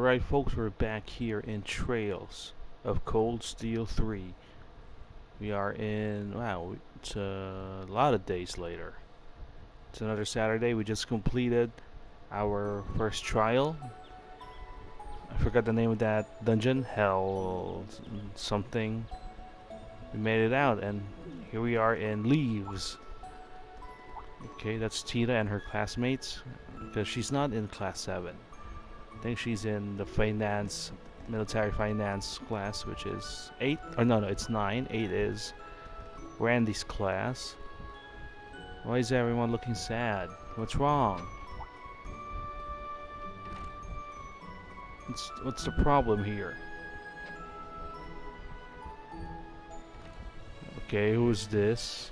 Alright folks, we're back here in Trails of Cold Steel 3. We are in, wow, it's a lot of days later. It's another Saturday. We just completed our first trial. I forgot the name of that dungeon, Hell something. We made it out and here we are in Leaves. Okay, that's Tita and her classmates, because she's not in class 7. I think she's in the military finance class, which is 8. Or no, it's 9. 8 is Randy's class. Why is everyone looking sad? What's wrong? What's the problem here? Okay, who's this?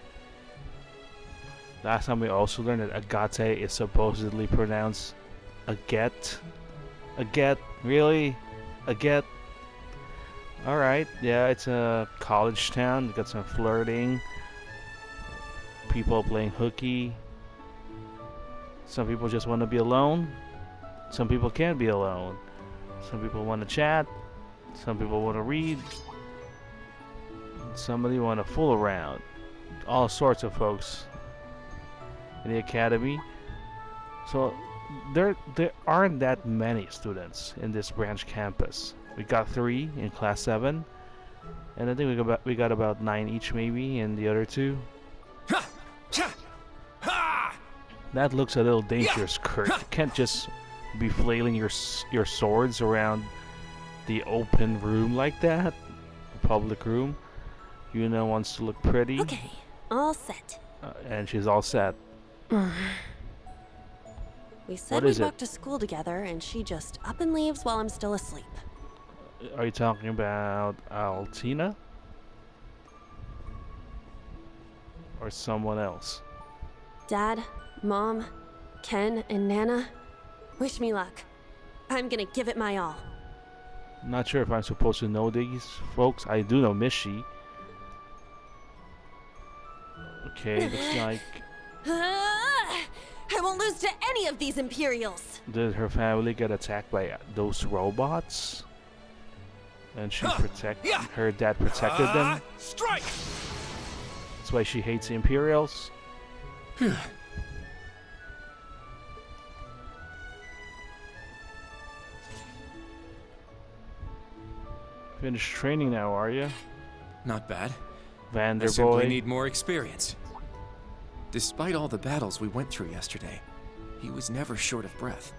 Last time we also learned that agate is supposedly pronounced aget. Aget? Really? Aget? Alright, yeah, it's a college town. You got some flirting. People playing hooky. Some people just want to be alone. Some people can't be alone. Some people want to chat. Some people want to read. Somebody want to fool around. All sorts of folks in the academy. So there aren't that many students in this branch campus. We got 3 in class 7, and I think we got about 9 each maybe in the other 2. That looks a little dangerous, Kurt. You can't just be flailing your swords around the open room like that. A public room. Yuna wants to look pretty. Okay, all set. And she's all set. We said we'd walk to school together, and she just up and leaves while I'm still asleep. Are you talking about Altina? Or someone else? Dad, Mom, Ken, and Nana, wish me luck. I'm gonna give it my all. Not sure if I'm supposed to know these folks. I do know Mishi. Okay, looks like... I won't lose to any of these Imperials! Did her family get attacked by those robots? And her dad protected them? Strike! That's why she hates the Imperials? Finished training now, are you? Not bad. Vanderboy. I simply need more experience. Despite all the battles we went through yesterday, he was never short of breath.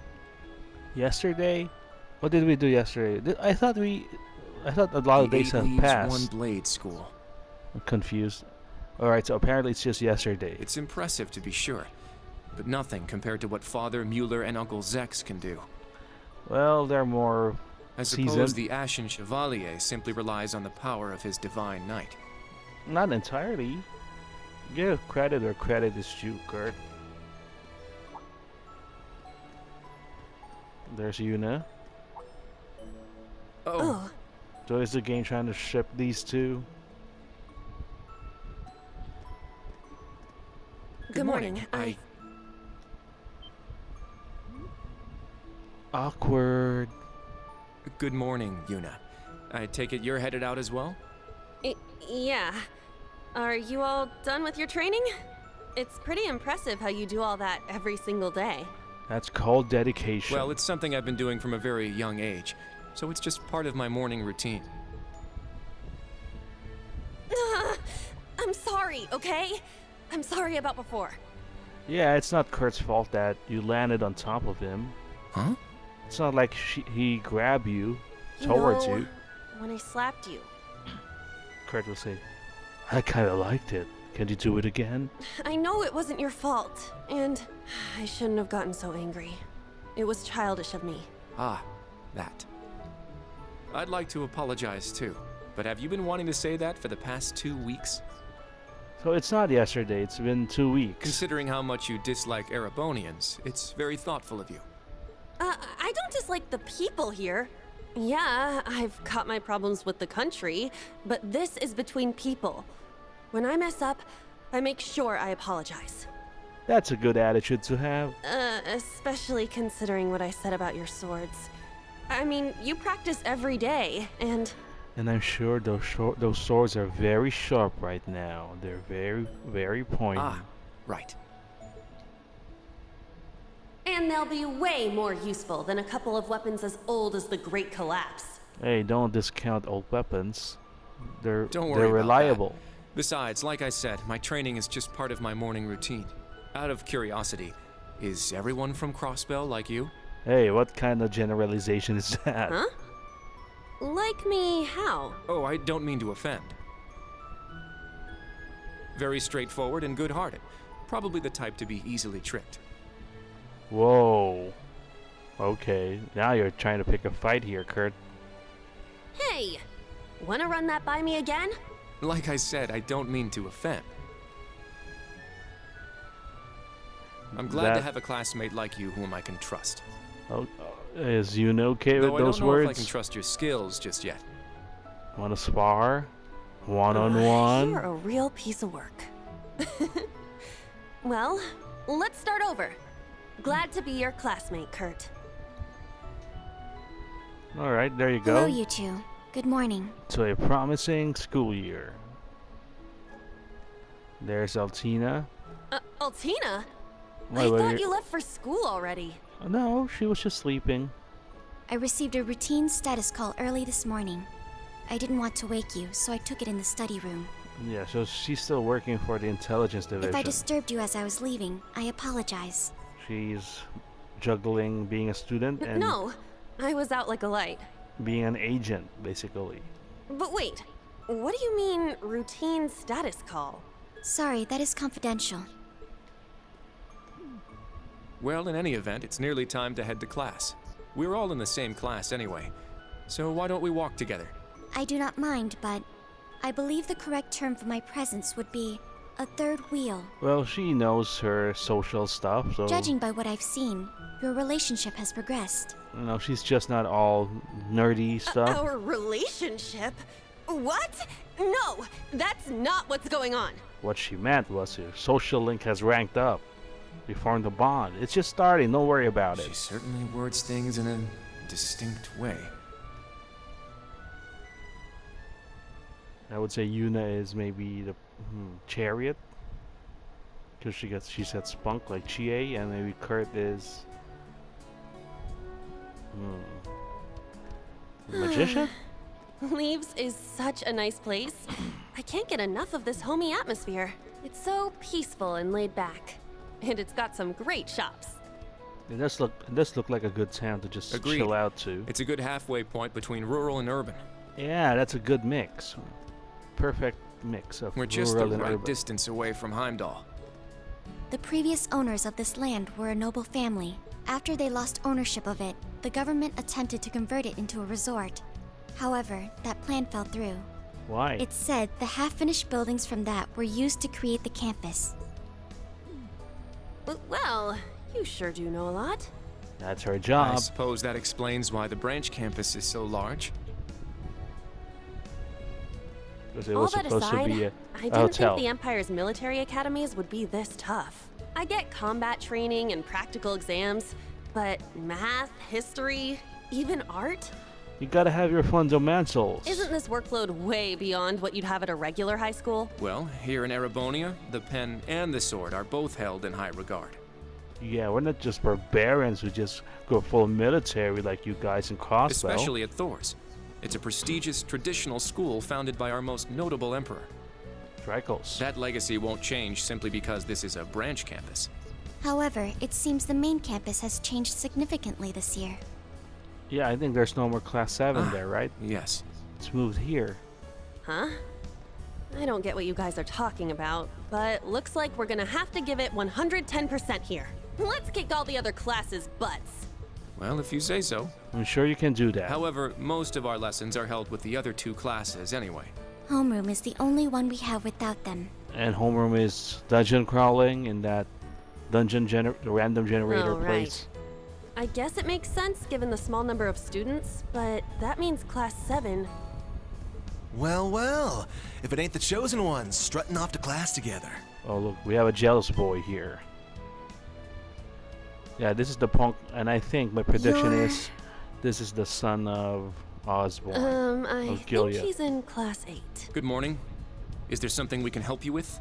Yesterday? What did we do yesterday? I thought a lot of days have passed. One blade school. I'm confused. Alright, so apparently it's just yesterday. It's impressive to be sure, but nothing compared to what Father Mueller and Uncle Zex can do. Well, they're more I suppose the Ashen Chevalier simply relies on the power of his divine knight. Not entirely. Give credit where credit is due, Kurt. There's Yuna. Oh. So is the game trying to ship these two? Good morning. Awkward. Good morning, Yuna. I take it you're headed out as well? Yeah. Are you all done with your training? It's pretty impressive how you do all that every single day. That's called dedication. Well, it's something I've been doing from a very young age, so it's just part of my morning routine. I'm sorry, okay? I'm sorry about before. Yeah, it's not Kurt's fault that you landed on top of him. Huh? It's not like he grabbed you towards you. When I slapped you. Kurt will say, I kind of liked it. Can you do it again? I know it wasn't your fault, and I shouldn't have gotten so angry. It was childish of me. Ah, that. I'd like to apologize too, but have you been wanting to say that for the past 2 weeks? So it's not yesterday, it's been 2 weeks. Considering how much you dislike Erebonians, it's very thoughtful of you. I don't dislike the people here. Yeah, I've got my problems with the country, but this is between people. When I mess up, I make sure I apologize. That's a good attitude to have. Especially considering what I said about your swords. I mean, you practice every day, and And I'm sure those swords are very sharp right now. They're very, very pointy. Ah, right. they'll be way more useful than a couple of weapons as old as the Great Collapse. Hey, don't discount old weapons. Don't They're worry about reliable. that. Besides, like I said, my training is just part of my morning routine. Out of curiosity, is everyone from Crossbell like you? Hey, what kind of generalization is that? Huh? Like me, how? Oh, I don't mean to offend. Very straightforward and good-hearted. Probably the type to be easily tricked. Whoa. Okay, now you're trying to pick a fight here, Kurt. Hey! Wanna run that by me again? Like I said, I don't mean to offend. I'm glad to have a classmate like you whom I can trust. Oh, is Yuna okay with Though those I don't know words? if I can trust your skills just yet. Wanna spar? One-on-one? You're a real piece of work. Well, let's start over. Glad to be your classmate, Kurt. Alright, there you go. Hello, you two. Good morning. To a promising school year. There's Altina. Altina? Wait, I wait, thought you left for school already. No, she was just sleeping. I received a routine status call early this morning. I didn't want to wake you, so I took it in the study room. Yeah, so she's still working for the intelligence division. If I disturbed you as I was leaving, I apologize. She's juggling being a student and No, I was out like a light. being an agent, basically. But wait, what do you mean, routine status call? Sorry, that is confidential. Well, in any event, it's nearly time to head to class. We're all in the same class anyway, so why don't we walk together? I do not mind, but I believe the correct term for my presence would be a third wheel. Well, she knows her social stuff, so Judging by what I've seen, your relationship has progressed. she's just not all nerdy stuff. Our relationship? What? No, that's not what's going on. What she meant was her social link has ranked up. We formed a bond. It's just starting. Don't worry about She it. certainly words things in a distinct way. I would say Yuna is maybe the chariot, because she said spunk like Chie, and maybe Kurt is magician. Leaves is such a nice place. I can't get enough of this homey atmosphere. It's so peaceful and laid back. And it's got some great shops. It does look like a good town to just Agreed. chill out to. It's a good halfway point between rural and urban. Yeah, that's a good mix. Perfect mix of We're just the rural and right urban. distance away from Heimdall. The previous owners of this land were a noble family. After they lost ownership of it, the government attempted to convert it into a resort. However, that plan fell through. Why? It's said the half-finished buildings from that were used to create the campus. Well, you sure do know a lot. That's her I job. suppose that explains why the branch campus is so large. Because it All was that supposed aside, to be I a didn't hotel. think the Empire's military academies would be this tough. I get combat training and practical exams, but math, history, even art? You gotta have your fundamentals. Isn't this workload way beyond what you'd have at a regular high school? Well, here in Erebonia, the pen and the sword are both held in high regard. Yeah, we're not just barbarians who just go full military like you guys in Crossbow. Especially at Thor's. It's a prestigious traditional school founded by our most notable emperor. Dracos. That legacy won't change simply because this is a branch campus. However, it seems the main campus has changed significantly this year. Yeah, I think there's no more class 7 Ah. there, right? Yes. It's moved here. Huh? I don't get what you guys are talking about, but looks like we're gonna have to give it 110% here. Let's kick all the other classes' butts. Well, if you say so. I'm sure you can do that. However, most of our lessons are held with the other two classes anyway. Homeroom is the only one we have without them. And homeroom is dungeon crawling in that random generator Oh, right. place. I guess it makes sense given the small number of students, but that means class 7. Well, well. If it ain't the chosen ones strutting off to class together. Oh, look, we have a jealous boy here. Yeah, this is the punk, and I think my prediction You're is This is the son of Osborne. I of think Gilead. he's in class 8. Good morning. Is there something we can help you with?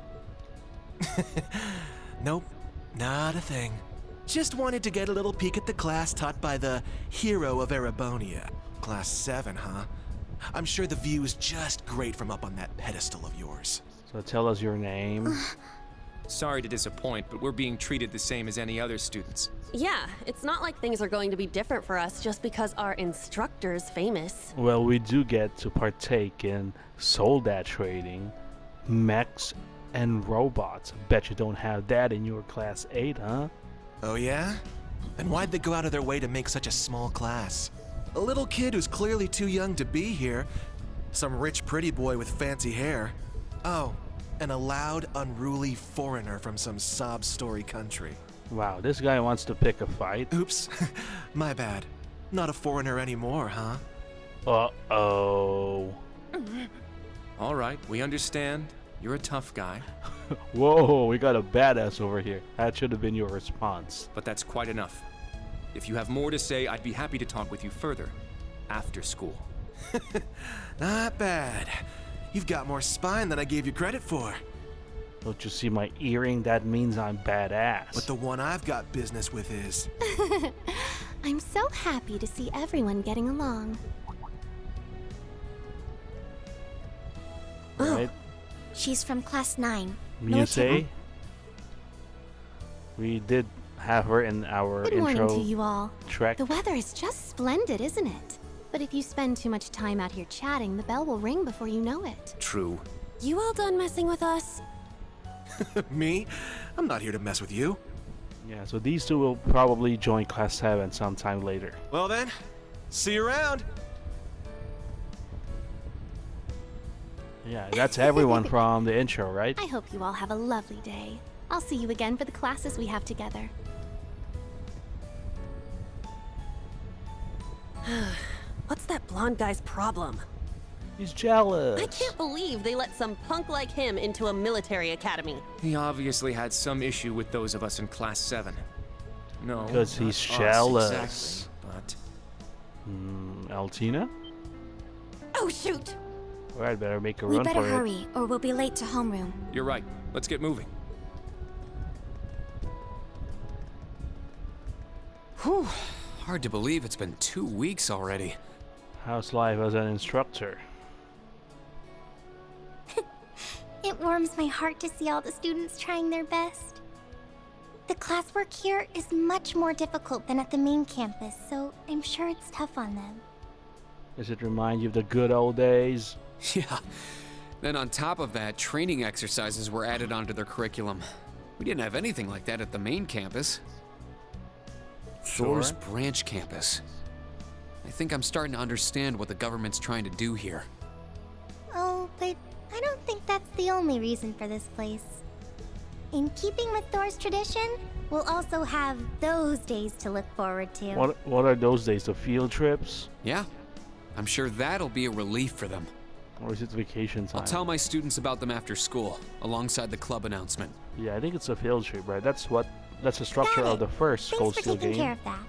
Nope, not a thing. Just wanted to get a little peek at the class taught by the hero of Erebonia. Class 7, huh? I'm sure the view is just great from up on that pedestal of yours. So tell us your name. Sorry to disappoint, but we're being treated the same as any other students. Yeah, it's not like things are going to be different for us just because our instructor's famous. Well, we do get to partake in School.Day trading, mechs, and robots. Bet you don't have that in your class 8, huh? Oh yeah? And why'd they go out of their way to make such a small class? A little kid who's clearly too young to be here. Some rich pretty boy with fancy hair. Oh, and a loud, unruly foreigner from some sob-story country. Wow, this guy wants to pick a fight. Oops, my bad. Not a foreigner anymore, huh? Uh-oh. All right, we understand. You're a tough guy, Whoa, we got a badass over here. That should have been your response. but that's quite enough. If you have more to say, I'd be happy to talk with you further after school. Not bad. You've got more spine than I gave you credit for. Don't you see my earring? That means I'm badass. But the one I've got business with is... I'm so happy to see everyone getting along. Right? She's from class 9. Muse? We did have her in our Good morning intro to you all. track. The weather is just splendid, isn't it? But if you spend too much time out here chatting, the bell will ring before you know it. True. You all done messing with us? Me? I'm not here to mess with you. Yeah, so these two will probably join class 7 sometime later. Well then, see you around. Yeah, that's everyone from the intro, right? I hope you all have a lovely day. I'll see you again for the classes we have together. What's that blonde guy's problem? He's jealous. I can't believe they let some punk like him into a military academy. He obviously had some issue with those of us in class 7. No, Because not he's us jealous. Exactly, but Altina? Oh, shoot! Alright, better make a We run better for it. hurry, or we'll be late to homeroom. you're right. Let's get moving. Whew. Hard to believe it's been 2 weeks already. How's life as an instructor? It warms my heart to see all the students trying their best. The classwork here is much more difficult than at the main campus, so I'm sure it's tough on them. Does it remind you of the good old days? Yeah. Then on top of that, training exercises were added onto their curriculum. We didn't have anything like that at the main campus. Thor's branch campus. I think I'm starting to understand what the government's trying to do here. Oh, but I don't think that's the only reason for this place. In keeping with Thor's tradition, we'll also have those days to look forward to. What are those days? The field trips? Yeah, I'm sure that'll be a relief for them. Or is it vacation time? I'll tell my students about them after school, alongside the club announcement. Yeah, I think it's a field trip, right? That's the structure Got of the it. first Thanks for School.Day taking care game. of that.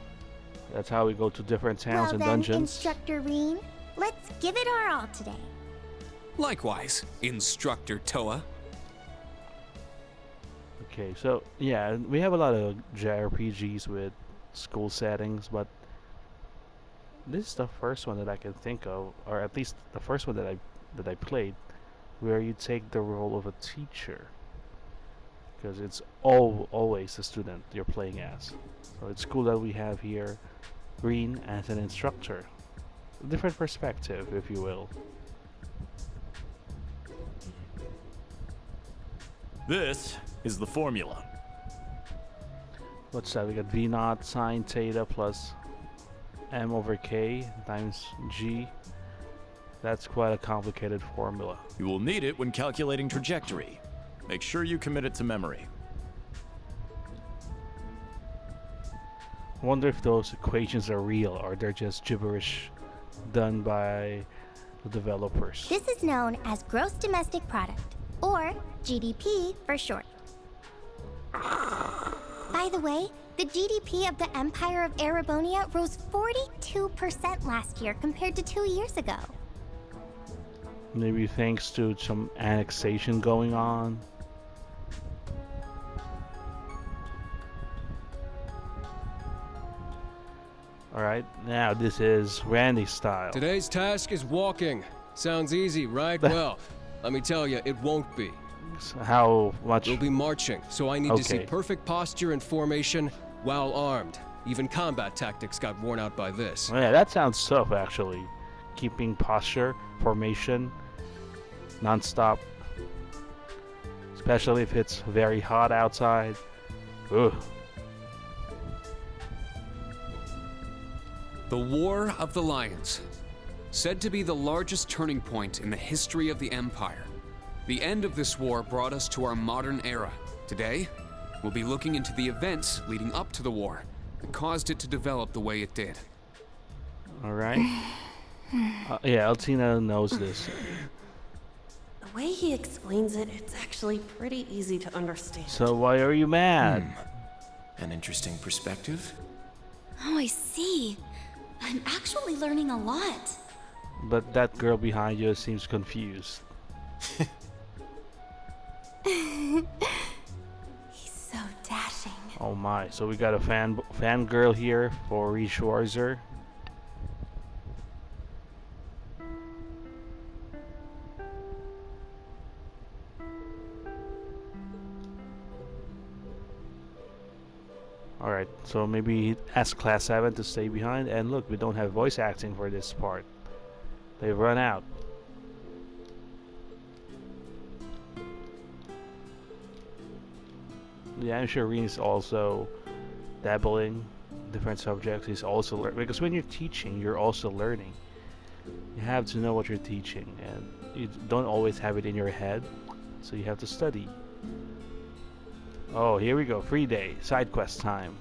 That's how we go to different towns Well and then, dungeons. Instructor Reen, let's give it our all today. Likewise, Instructor Toa. Okay, so yeah, we have a lot of JRPGs with school settings, but this is the first one that I can think of, or at least the first one that I played, where you take the role of a teacher, because it's always a student you're playing as. So it's cool that we have here Green as an instructor, a different perspective, if you will. This is the formula. What's that? We got V naught sine theta plus M over K times G. That's quite a complicated formula. You will need it when calculating trajectory. Make sure you commit it to memory. Wonder if those equations are real or they're just gibberish done by the developers. This is known as Gross Domestic Product, or GDP for short. By the way, The GDP of the Empire of Erebonia rose 42% last year compared to 2 years ago. Maybe thanks to some annexation going on. Alright, now this is Randy's style. Today's task is walking. Sounds easy, right? Well, let me tell you, it won't be. How much? You'll be marching, so I need to see perfect posture and formation while armed. Even combat tactics got worn out by this. Oh, yeah, that sounds tough actually. Keeping posture, formation, non-stop. Especially if it's very hot outside. Ugh. The War of the Lions. Said to be the largest turning point in the history of the Empire. The end of this war brought us to our modern era. Today, we'll be looking into the events leading up to the war that caused it to develop the way it did. Alright. Yeah, Altina knows this. The way he explains it, it's actually pretty easy to understand. So why are you mad? An interesting perspective. Oh, I see. I'm actually learning a lot. But that girl behind you seems confused. He's so dashing. Oh my, so we got a fangirl here for Schwarzer. Alright, so maybe ask Class 7 to stay behind. And look, we don't have voice acting for this part. They've run out. Yeah, I'm sure Reen's also dabbling in different subjects. He's also learning. Because when you're teaching, you're also learning. You have to know what you're teaching. And you don't always have it in your head. So you have to study. Oh, here we go. Free day. Side quest time.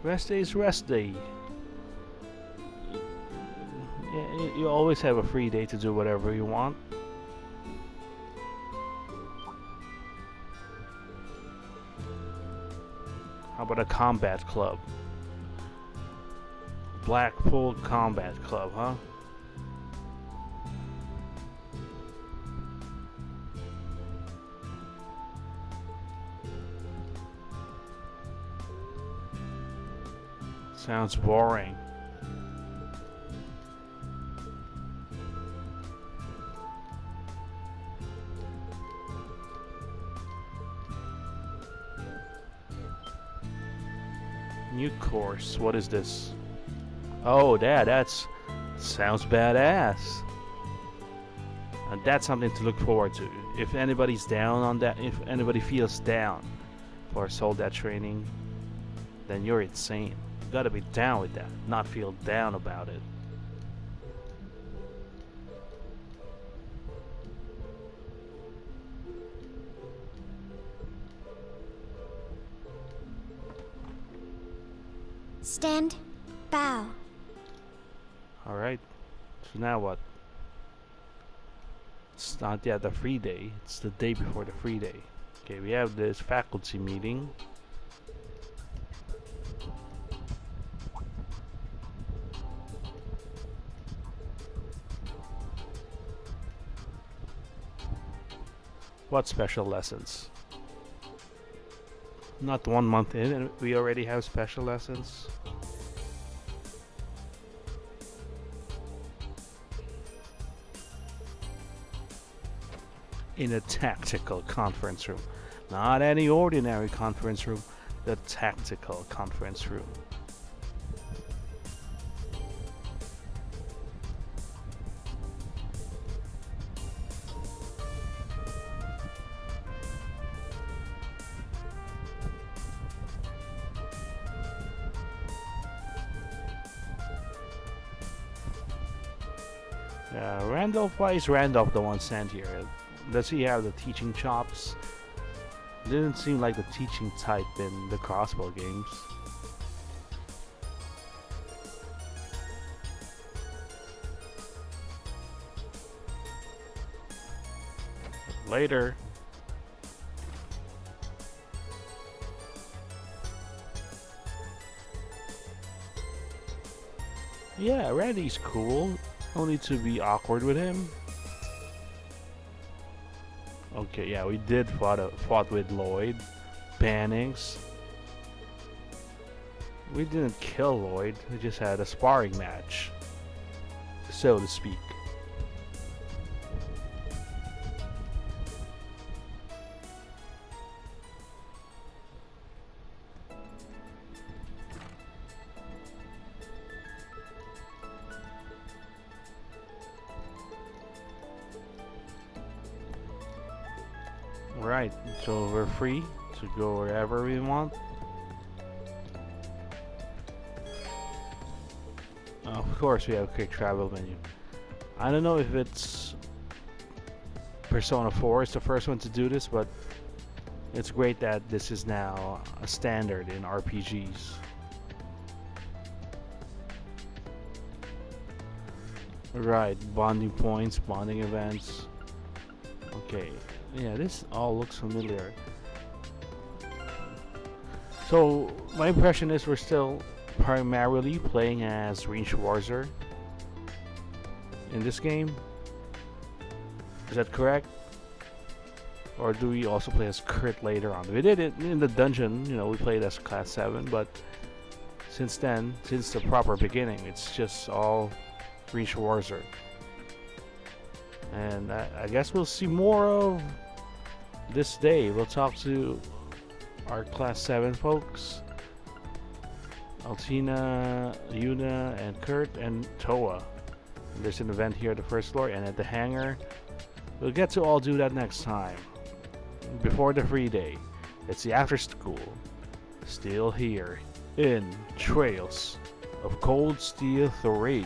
Rest day is rest day. Yeah, you always have a free day to do whatever you want. How about a combat club? Blackpool Combat Club, huh? Sounds boring. New course. What is this? Oh, that's sounds badass. And that's something to look forward to. If anybody's down on that, if anybody feels down for soldat training, then you're insane. You gotta be down with that, not feel down about it. Stand, bow. Alright, so now what? It's not yet the free day, it's the day before the free day. Okay, we have this faculty meeting. What special lessons? Not 1 month in and we already have special lessons. In a tactical conference room. Not any ordinary conference room, the tactical conference room. Randolph, why is Randolph the one sent here? Does he have the teaching chops? Didn't seem like the teaching type in the Crossbow games. Later. Yeah, Randy's cool. No need to be awkward with him. Okay, yeah, we did fought with Lloyd. Bannings. We didn't kill Lloyd, we just had a sparring match, so to speak. Right, so we're free to go wherever we want. Of course, we have a quick travel menu. I don't know if it's Persona 4 is the first one to do this, but it's great that this is now a standard in RPGs. Right, bonding points, bonding events. Okay, yeah, this all looks familiar. So, my impression is we're still primarily playing as Green Schwarzer in this game. Is that correct? Or do we also play as Kurt later on? We did it in the dungeon, you know, we played as Class 7, but since then, since the proper beginning, it's just all Green Schwarzer. And I guess we'll see more of this day. We'll talk to our Class 7 folks. Altina, Yuna, and Kurt, and Toa. And there's an event here at the first floor and at the hangar. We'll get to all do that next time. Before the free day. It's the after school. Still here in Trails of Cold Steel 3.